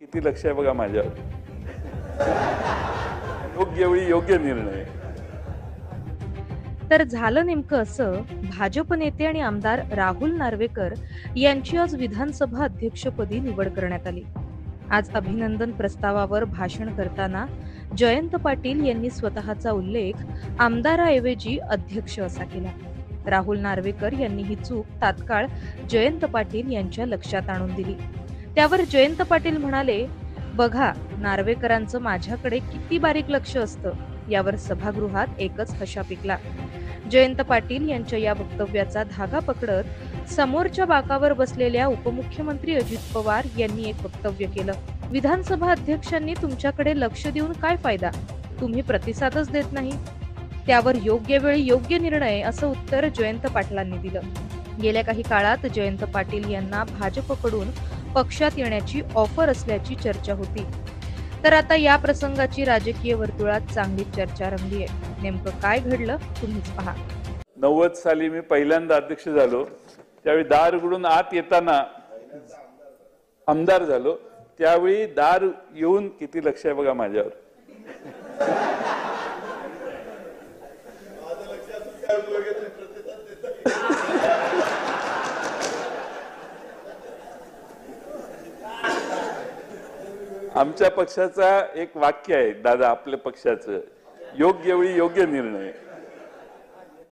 किती लक्ष आहे बघा माझ्यावर. योग्य वेळी योग्य निर्णय. तर झालं नेमकं असं, भाजप नेते आणि आमदार राहुल नार्वेकर यांची आज विधानसभा अध्यक्षपदी निवड करण्यात आली. आज अभिनंदन प्रस्तावावर भाषण करताना जयंत पाटील यांनी स्वतःचा उल्लेख आमदाराऐवजी अध्यक्ष असा केला. राहुल नार्वेकर यांनी ही चूक तात्काळ जयंत पाटील यांच्या लक्षात आणून दिली. त्यावर जयंत पाटील म्हणाले, बघा नार्वेकरांचं माझ्याकडे किती बारीक लक्ष असतं. यावर सभागृहात एकच हशा पिकला. जयंत पाटील यांच्या या वक्तव्याचा धागा पकडत समोरच्या बाकावर बसलेल्या उपमुख्यमंत्री अजित पवार यांनी एक वक्तव्य केलं. विधानसभा अध्यक्षांनी तुमच्याकडे लक्ष देऊन काय फायदा, तुम्ही प्रतिसादच देत नाही. त्यावर योग्य वेळी योग्य निर्णय असं उत्तर जयंत पाटलांनी दिलं. गेल्या काही काळात जयंत पाटील यांना भाजपकडून पक्षात येण्याची ऑफर असल्याची चर्चा होती. तर आता या प्रसंगाची राजकीय वर्तुळात चांगली चर्चा रंगली आहे. नेमकं काय घडलं तुम्हीच पहा. 90 साली मी पहिल्यांदा अध्यक्ष झालो. त्यावेळी दार उघडून आत येताना आमदार झालो. त्यावेळी दार येऊन किती लक्ष आहे बघा माझ्यावर. आमच्या पक्षाचा एक वाक्य आहे दादा, आपल्या पक्षाचं, योग्य वेळी योग्य निर्णय.